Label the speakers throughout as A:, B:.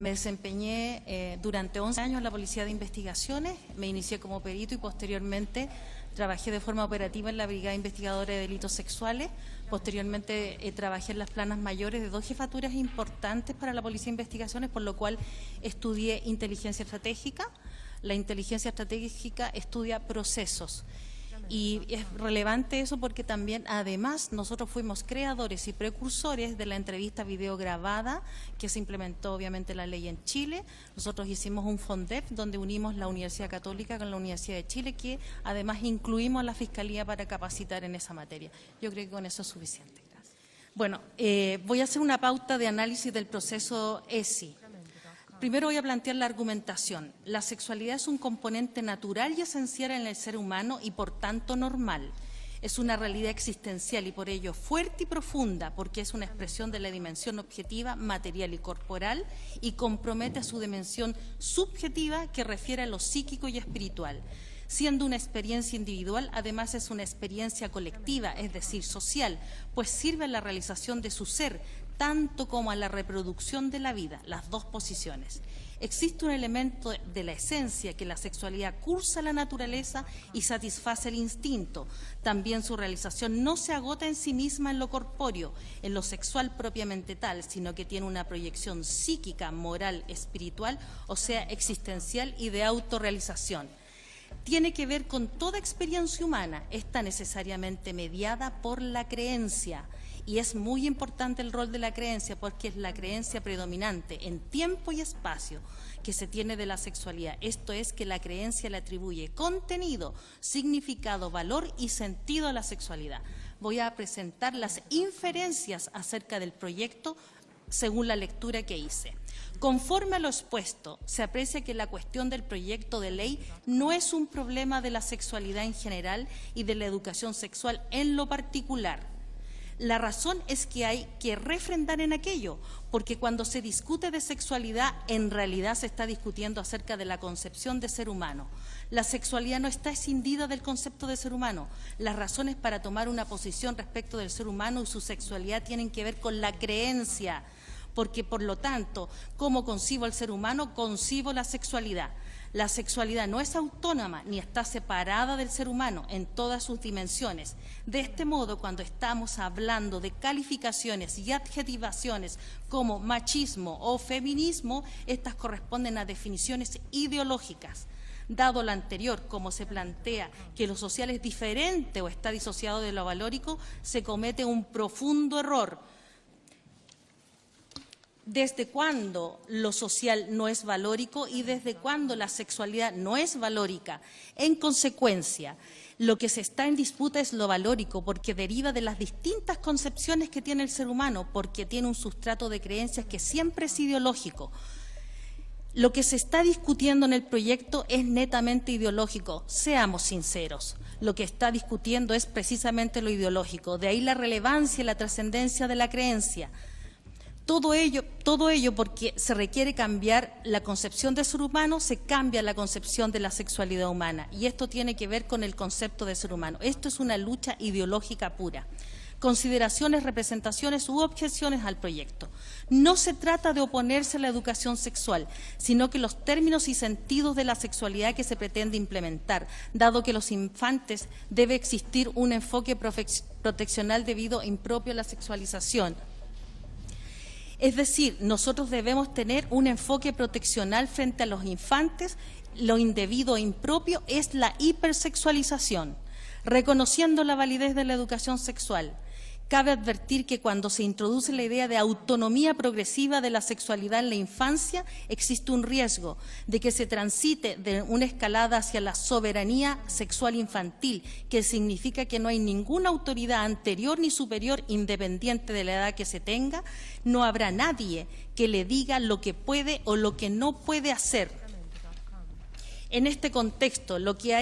A: Me desempeñé durante 11 años en la Policía de Investigaciones, me inicié como perito y posteriormente trabajé de forma operativa en la Brigada Investigadora de Delitos Sexuales. Posteriormente trabajé en las planas mayores de 2 jefaturas importantes para la Policía de Investigaciones, por lo cual estudié inteligencia estratégica. La inteligencia estratégica estudia procesos. Y es relevante eso porque también, además, nosotros fuimos creadores y precursores de la entrevista videograbada que se implementó obviamente la ley en Chile. Nosotros hicimos un FONDEP donde unimos la Universidad Católica con la Universidad de Chile, que además incluimos a la Fiscalía para capacitar en esa materia. Yo creo que con eso es suficiente. Gracias. Bueno, voy a hacer una pauta de análisis del proceso ESI. Primero voy a plantear la argumentación. La sexualidad es un componente natural y esencial en el ser humano y por tanto normal. Es una realidad existencial y por ello fuerte y profunda, porque es una expresión de la dimensión objetiva, material y corporal y compromete a su dimensión subjetiva que refiere a lo psíquico y espiritual. Siendo una experiencia individual, además es una experiencia colectiva, es decir, social, pues sirve a la realización de su ser, tanto como a la reproducción de la vida, las dos posiciones. Existe un elemento de la esencia que la sexualidad cursa la naturaleza y satisface el instinto. También su realización no se agota en sí misma en lo corpóreo, en lo sexual propiamente tal, sino que tiene una proyección psíquica, moral, espiritual, o sea, existencial y de autorrealización. Tiene que ver con toda experiencia humana, está necesariamente mediada por la creencia. Y es muy importante el rol de la creencia porque es la creencia predominante en tiempo y espacio que se tiene de la sexualidad. Esto es que la creencia le atribuye contenido, significado, valor y sentido a la sexualidad. Voy a presentar las inferencias acerca del proyecto según la lectura que hice. Conforme a lo expuesto, se aprecia que la cuestión del proyecto de ley no es un problema de la sexualidad en general y de la educación sexual en lo particular. La razón es que hay que refrendar en aquello, porque cuando se discute de sexualidad, en realidad se está discutiendo acerca de la concepción de ser humano. La sexualidad no está escindida del concepto de ser humano. Las razones para tomar una posición respecto del ser humano y su sexualidad tienen que ver con la creencia, porque por lo tanto, como concibo al ser humano, concibo la sexualidad. La sexualidad no es autónoma ni está separada del ser humano en todas sus dimensiones. De este modo, cuando estamos hablando de calificaciones y adjetivaciones como machismo o feminismo, estas corresponden a definiciones ideológicas. Dado lo anterior, como se plantea que lo social es diferente o está disociado de lo valórico, se comete un profundo error. ¿Desde cuándo lo social no es valórico y desde cuándo la sexualidad no es valórica? En consecuencia, lo que se está en disputa es lo valórico porque deriva de las distintas concepciones que tiene el ser humano, porque tiene un sustrato de creencias que siempre es ideológico. Lo que se está discutiendo en el proyecto es netamente ideológico, seamos sinceros. Lo que está discutiendo es precisamente lo ideológico, de ahí la relevancia y la trascendencia de la creencia. Todo ello porque se requiere cambiar la concepción de ser humano, se cambia la concepción de la sexualidad humana y esto tiene que ver con el concepto de ser humano. Esto es una lucha ideológica pura. Consideraciones, representaciones u objeciones al proyecto. No se trata de oponerse a la educación sexual, sino que los términos y sentidos de la sexualidad que se pretende implementar, dado que los infantes debe existir un enfoque proteccional debido impropio a la sexualización. Es decir, nosotros debemos tener un enfoque proteccional frente a los infantes. Lo indebido e impropio es la hipersexualización. Reconociendo la validez de la educación sexual, cabe advertir que cuando se introduce la idea de autonomía progresiva de la sexualidad en la infancia, existe un riesgo de que se transite de una escalada hacia la soberanía sexual infantil, que significa que no hay ninguna autoridad anterior ni superior, independiente de la edad que se tenga. No habrá nadie que le diga lo que puede o lo que no puede hacer. En este contexto, lo que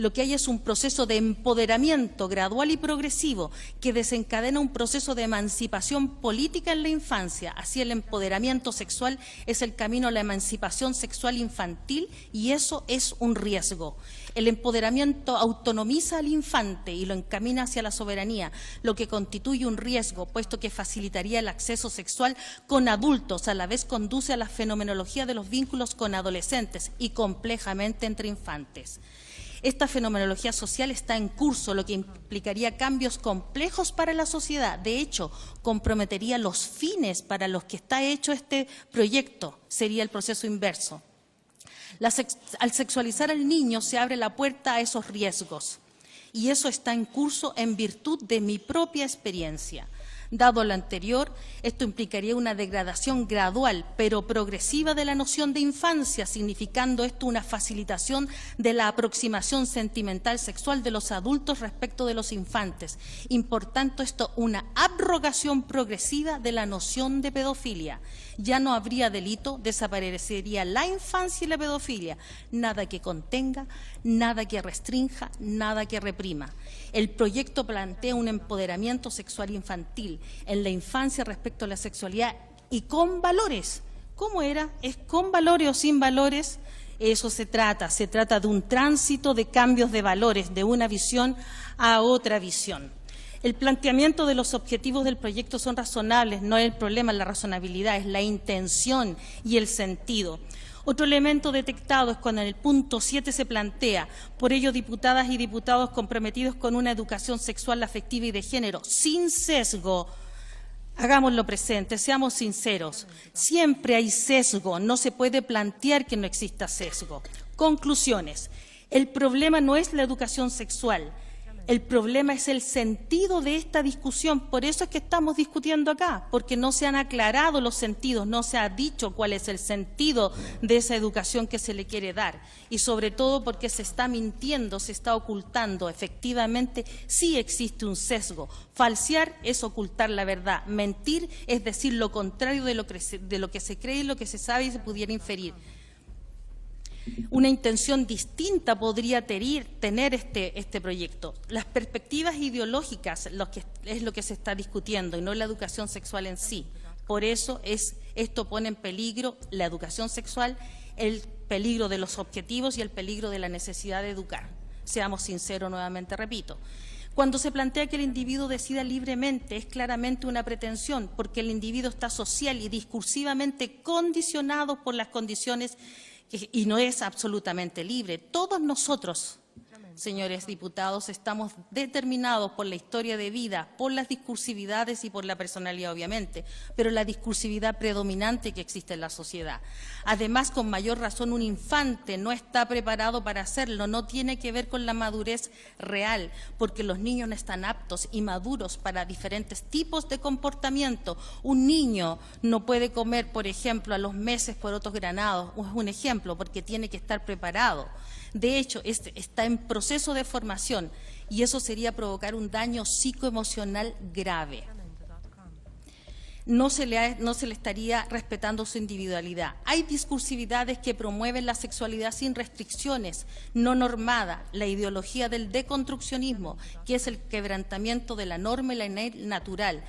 A: lo que hay es un proceso de empoderamiento gradual y progresivo que desencadena un proceso de emancipación política en la infancia. Así, el empoderamiento sexual es el camino a la emancipación sexual infantil y eso es un riesgo. El empoderamiento autonomiza al infante y lo encamina hacia la soberanía, lo que constituye un riesgo, puesto que facilitaría el acceso sexual con adultos, a la vez conduce a la fenomenología de los vínculos con adolescentes y complejamente entre infantes. Esta fenomenología social está en curso, lo que implicaría cambios complejos para la sociedad. De hecho, comprometería los fines para los que está hecho este proyecto. Sería el proceso inverso. Al sexualizar al niño se abre la puerta a esos riesgos. Y eso está en curso en virtud de mi propia experiencia. Dado lo anterior, esto implicaría una degradación gradual pero progresiva de la noción de infancia, significando esto una facilitación de la aproximación sentimental sexual de los adultos respecto de los infantes. Y por tanto, esto una abrogación progresiva de la noción de pedofilia. Ya no habría delito, desaparecería la infancia y la pedofilia. Nada que contenga, nada que restrinja, nada que reprima. El proyecto plantea un empoderamiento sexual infantil en la infancia respecto a la sexualidad y con valores. ¿Cómo era? ¿Es con valores o sin valores? Eso se trata de un tránsito de cambios de valores, de una visión a otra visión. El planteamiento de los objetivos del proyecto son razonables, no es el problema la razonabilidad, es la intención y el sentido. Otro elemento detectado es cuando en el punto 7 se plantea, por ello, diputadas y diputados comprometidos con una educación sexual, afectiva y de género, sin sesgo. Hagámoslo presente, seamos sinceros. Siempre hay sesgo, no se puede plantear que no exista sesgo. Conclusiones. El problema no es la educación sexual. El problema es el sentido de esta discusión, por eso es que estamos discutiendo acá, porque no se han aclarado los sentidos, no se ha dicho cuál es el sentido de esa educación que se le quiere dar y sobre todo porque se está mintiendo, se está ocultando. Efectivamente, sí existe un sesgo. Falsear es ocultar la verdad, mentir es decir lo contrario de lo que se cree y lo que se sabe y se pudiera inferir. Una intención distinta podría tener este proyecto. Las perspectivas ideológicas es lo que se está discutiendo y no la educación sexual en sí. Por eso esto pone en peligro la educación sexual, el peligro de los objetivos y el peligro de la necesidad de educar. Seamos sinceros, nuevamente repito. Cuando se plantea que el individuo decida libremente, es claramente una pretensión, porque el individuo está social y discursivamente condicionado por las condiciones y no es absolutamente libre. Todos nosotros, señores diputados, estamos determinados por la historia de vida, por las discursividades y por la personalidad, obviamente, pero la discursividad predominante que existe en la sociedad. Además, con mayor razón, un infante no está preparado para hacerlo, no tiene que ver con la madurez real, porque los niños no están aptos y maduros para diferentes tipos de comportamiento. Un niño no puede comer, por ejemplo, a los meses porotos granados, es un ejemplo, porque tiene que estar preparado. De hecho, está en proceso de formación y eso sería provocar un daño psicoemocional grave. No se le estaría respetando su individualidad. Hay discursividades que promueven la sexualidad sin restricciones, no normada, la ideología del deconstruccionismo, que es el quebrantamiento de la norma y la ley natural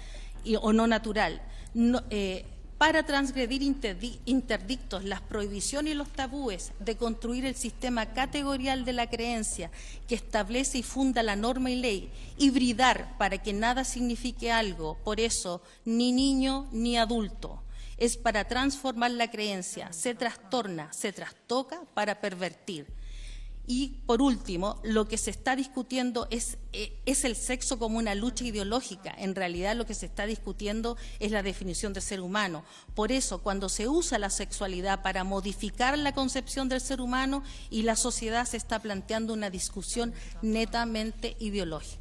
A: o no natural. Para transgredir interdictos, las prohibiciones y los tabúes, de construir el sistema categorial de la creencia que establece y funda la norma y ley, hibridar para que nada signifique algo, por eso ni niño ni adulto, es para transformar la creencia, se trastorna, se trastoca para pervertir. Y, por último, lo que se está discutiendo es el sexo como una lucha ideológica. En realidad, lo que se está discutiendo es la definición de ser humano. Por eso, cuando se usa la sexualidad para modificar la concepción del ser humano y la sociedad, se está planteando una discusión netamente ideológica.